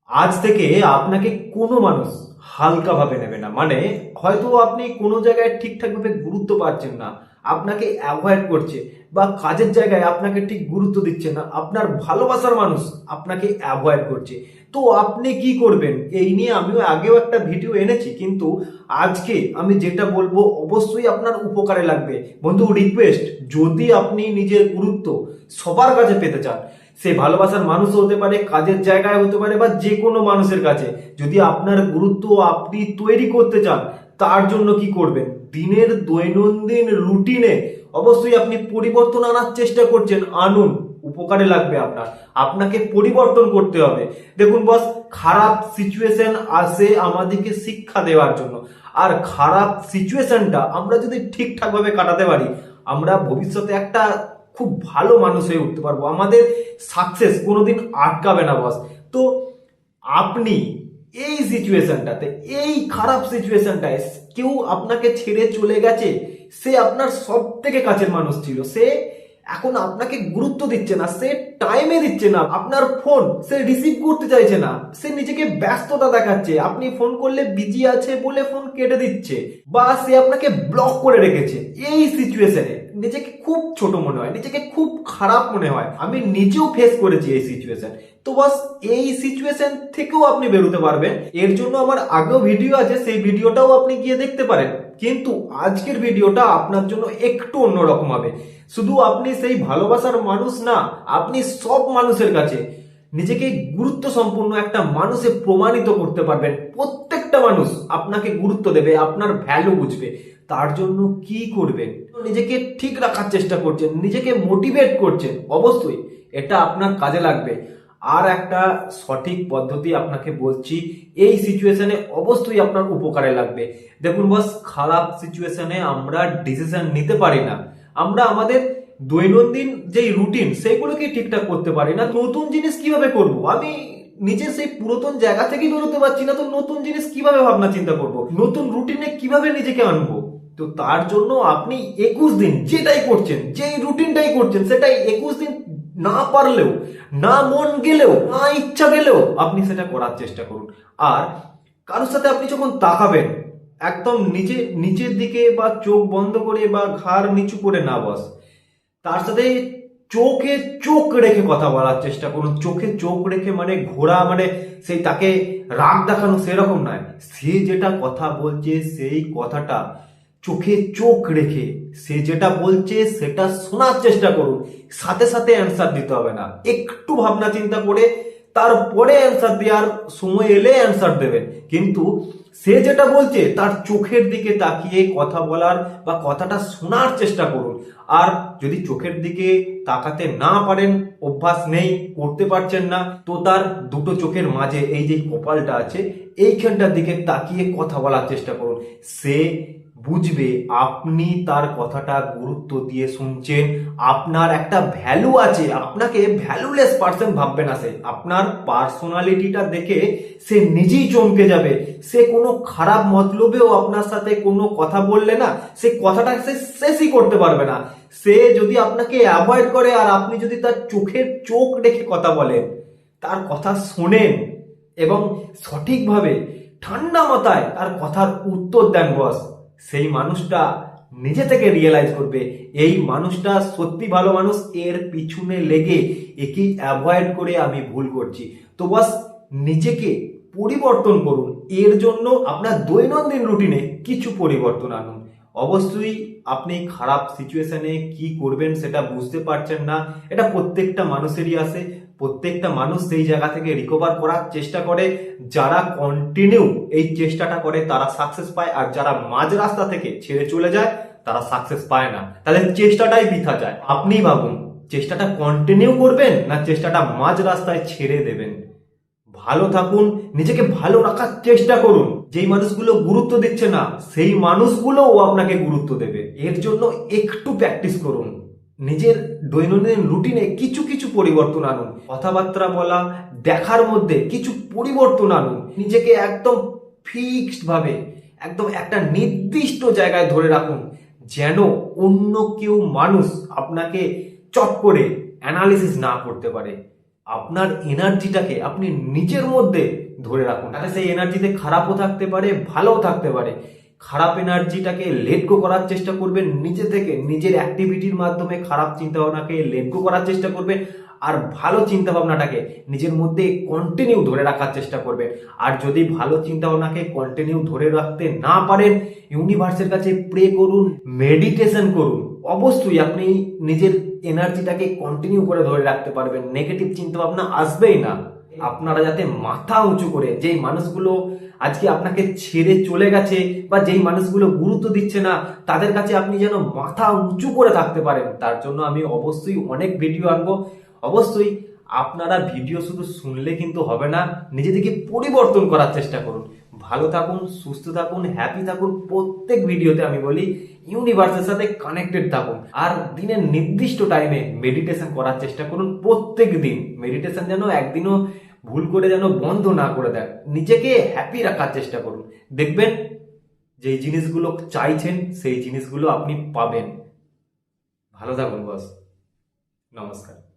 আজ থেকে আপনাকে কোনো মানুষ হালকা ভাবে নেবে না। মানে হয়তো আপনি কোনো জায়গায় ঠিকঠাক ভাবে গুরুত্ব পাচ্ছেন না, আপনাকে অ্যাভয়েড করছে, বা কাজের জায়গায় আপনাকে ঠিক গুরুত্ব দিচ্ছে না, আপনার ভালোবাসার মানুষ আপনাকে অ্যাভয়েড করছে। তো আপনি কি করবেন এই নিয়ে আমিও আগেও একটা ভিডিও এনেছি, কিন্তু আজকে আমি যেটা বলবো অবশ্যই আপনার উপকারে লাগবে। বন্ধু, রিকোয়েস্ট, যদি আপনি নিজের গুরুত্ব সবার কাছে পেতে চান, সে ভালোবাসার মানুষ হতে পারে, কাজের জায়গায় হতে পারে, বা যে কোনো মানুষের কাছে যদি আপনার গুরুত্ব আপনি তৈরি করতে চান, তার জন্য কি করবেন? দিনের দৈনন্দিন রুটিনে অবশ্যই আপনি পরিবর্তন আনার চেষ্টা করছেন, আনুন, উপকারে লাগবে আপনার। আপনাকে পরিবর্তন করতে হবে। দেখুন বস, খারাপ সিচুয়েশন আসে আমাদেরকে শিক্ষা দেওয়ার জন্য, আর খারাপ সিচুয়েশনটা আমরা যদি ঠিকঠাক ভাবে কাটাতে পারি, আমরা ভবিষ্যতে একটা খুব ভালো মানুষ হয়ে উঠতে পারবো। আমাদের সাকসেস কোনোদিন আটকাবে না বস। তো আপনি এই সিচুয়েশনটাতে, এই খারাপ সিচুয়েশনটায়, কেউ আপনাকে ছেড়ে চলে গেছে, সে আপনার সব থেকে কাছের মানুষ ছিল, সে এখন আপনাকে গুরুত্ব দিচ্ছে না, সে টাইমে দিচ্ছে না, আপনার ফোন সে রিসিভ করতে চাইছে না, সে নিজেকে ব্যস্ততা দেখাচ্ছে, আপনি ফোন করলে বিজি আছে বলে ফোন কেটে দিচ্ছে, বা সে আপনাকে ব্লক করে রেখেছে। এই সিচুয়েশনে নিজেকে খুব ছোট মনে হয়, নিজেকে খুব খারাপ মনে হয়। আমি নিজেও ফেস করেছি এই সিচুয়েশন। তো বাস, এই সিচুয়েশন থেকেও আপনি বেরোতে পারবেন। এর জন্য আমার আগেও ভিডিও আছে, সেই ভিডিওটাও আপনি গিয়ে দেখতে পারেন। কিন্তু আজকের ভিডিওটা আপনার জন্য একটু অন্যরকম হবে। শুধু আপনি সেই ভালোবাসার মানুষ না, আপনি সব মানুষের কাছে নিজেকে গুরুত্ব সম্পূর্ণ একটা মানুষে প্রমাণিত করতে পারবেন। প্রত্যেকটা মানুষ আপনাকে গুরুত্ব দেবে, আপনার ভ্যালু বুঝবে। তার জন্য কি করবেন? নিজেকে ঠিক রাখার চেষ্টা করছেন, নিজেকে মোটিভেট করছেন, অবশ্যই এটা আপনার কাজে লাগবে। আর একটা সঠিক পদ্ধতি আপনাকে বলছি, এই সিচুয়েশনে অবশ্যই আপনার উপকারে লাগবে। দেখুন বস, খারাপ সিচুয়েশনে আমরা ডিসিশন নিতে পারি না, আমরা আমাদের দৈনন্দিন যেই রুটিন সেইগুলোকে ঠিকঠাক করতে পারি না। নতুন জিনিস কিভাবে করব? আমি নিজের সেই পুরাতন জায়গা থেকেই বেরোতে পারছি না, তো নতুন জিনিস কিভাবে ভাবনা চিন্তা করব? নতুন রুটিনে কিভাবে নিজেকে আনবো? তো তার জন্য আপনি 21 দিন যেটাই করছেন, যেই রুটিনটাই করছেন, সেটাই 21 দিন না পারলেও, না মন গেলেও, না ইচ্ছা গেলেও আপনি সেটা করার চেষ্টা করুন। আর কারোর সাথে আপনি যখন তাকাবেন, একদম নিচের দিকে বা চোখ বন্ধ করে বা ঘাড় নিচু করে না বস, তার সাথে চোখে চোখ রেখে কথা বলার চেষ্টা করুন। চোখে চোখ রেখে মানে ঘোরা, মানে সেই তাকে রাগ দেখানো সেরকম নয়। সে যেটা কথা বলছে সেই কথাটা চোখে চোখ রেখে সে যেটা বলছে সেটা শোনার চেষ্টা করুন। সাথে সাথে অ্যান্সার দিতে হবে না, একটু ভাবনা চিন্তা করে তারপরে অ্যান্সার দেওয়ার সময় এলে অ্যান্সার দেবেন। কিন্তু সে যেটা বলছে তার চোখের দিকে তাকিয়ে কথা বলার বা কথাটা শোনার চেষ্টা করুন। আর যদি চোখের দিকে তাকাতে না পারেন, অভ্যাস নেই, করতে পারছেন না, তো তার দুটো চোখের মাঝে এই যে কপালটা আছে, এইখানটার দিকে তাকিয়ে কথা বলার চেষ্টা করুন। সে বুঝবে আপনি তার কথাটা গুরুত্ব দিয়ে শুনছেন, আপনার একটা ভ্যালু আছে, আপনাকে ভ্যালুলেস পার্সন ভাববে না। সে আপনার পার্সোনালিটিটা দেখে সে নিজেই চমকে যাবে। সে কোনো খারাপ মতলবেও আপনার সাথে কোনো কথা বললে না, সে কথাটা সে শেষই করতে পারবে না। সে যদি আপনাকে অ্যাভয়েড করে আর আপনি যদি তার চোখের চোখ রেখে কথা বলেন, তার কথা শোনেন এবং সঠিকভাবে ঠান্ডা মাথায় তার কথার উত্তর দেন বস, সেই মানুষটা নিজে থেকে রিয়েলাইজ করবে এই মানুষটা সত্যি ভালো মানুষ, এর পিছনে লেগে একে অ্যাভয়েড করে আমি ভুল করছি। তো বস, নিজেকে পরিবর্তন করুন। এর জন্য আপনার দৈনন্দিন রুটিনে কিছু পরিবর্তন আনুন। অবশ্যই আপনি খারাপ সিচুয়েশনে কি করবেন সেটা বুঝতে পারছেন না, এটা প্রত্যেকটা মানুষেরই আসে। প্রত্যেকটা মানুষ সেই জায়গা থেকে রিকভার করার চেষ্টা করে। যারা কন্টিনিউ এই চেষ্টাটা করে তারা সাকসেস পায়, আর যারা মাঝ রাস্তা থেকে ছেড়ে চলে যায় তারা সাকসেস পায় না। তাহলে চেষ্টাটাই বৃথা যায়। আপনি ভাবুন, চেষ্টাটা কন্টিনিউ করবেন না চেষ্টাটা মাঝ রাস্তায় ছেড়ে দেবেন? ভালো থাকুন, নিজেকে ভালো রাখার চেষ্টা করুন। যেই মানুষগুলো গুরুত্ব দিচ্ছে না সেই মানুষগুলোও আপনাকে গুরুত্ব দেবে। এর জন্য একটু প্র্যাকটিস করুন। নিজের দৈনন্দিন রুটিনে কিছু কিছু পরিবর্তন আনুন। কথাবার্তা বলা, দেখার মধ্যে কিছু পরিবর্তন আনুন। নিজেকে একদম ফিক্সড ভাবে, একদম একটা নির্দিষ্ট জায়গায় ধরে রাখুন, যেন অন্য কেউ মানুষ আপনাকে চট করে অ্যানালিসিস না করতে পারে। আপনার এনার্জিটাকে আপনি নিজের মধ্যে ধরে রাখুন। তাহলে সেই এনার্জিতে খারাপও থাকতে পারে, ভালোও থাকতে পারে। খারাপ এনার্জিটাকে লেট গো করার চেষ্টা করবেন নিজে থেকে, নিজের অ্যাক্টিভিটির মাধ্যমে খারাপ চিন্তা ভাবনাকে লেট গো করার চেষ্টা করবেন। আর ভালো চিন্তা ভাবনাটাকে নিজের মধ্যে কন্টিনিউ ধরে রাখার চেষ্টা করবেন। আর যদি ভালো চিন্তা ভাবনাকে কন্টিনিউ ধরে রাখতে না পারেন, ইউনিভার্সের কাছে প্রে করুন, মেডিটেশন করুন। অবশ্যই আপনি নিজের এনার্জিটাকে কন্টিনিউ করে ধরে রাখতে পারবেন, নেগেটিভ চিন্তা ভাবনা আসবেই না। আপনারা যাতে মাথা উঁচু করে, যেই মানুষগুলো আজকে আপনাকে ছেড়ে চলে গেছে বা যেই মানুষগুলো গুরুত্ব দিচ্ছে না, তাদের কাছে আপনি যেন মাথা উঁচু করে থাকতে পারেন, তার জন্য আমি অবশ্যই অনেক ভিডিও আনবো। অবশ্যই আপনারা ভিডিও শুধু শুনলে কিন্তু হবে না, নিজেদেরকে পরিবর্তন করার চেষ্টা করুন। ভালো থাকুন, সুস্থ থাকুন, হ্যাপি থাকুন। প্রত্যেক ভিডিওতে আমি বলি ইউনিভার্সের সাথে কানেক্টেড থাকুন। আর দিনের নির্দিষ্ট টাইমে মেডিটেশন করার চেষ্টা করুন। প্রত্যেক দিন মেডিটেশন যেন একদিনও ভুল করে যেন বন্ধ না করে দেন। নিজেকে হ্যাপি রাখার চেষ্টা করুন। দেখবেন যেই জিনিসগুলো চাইছেন সেই জিনিসগুলো আপনি পাবেন। ভালো থাকুন বস। নমস্কার।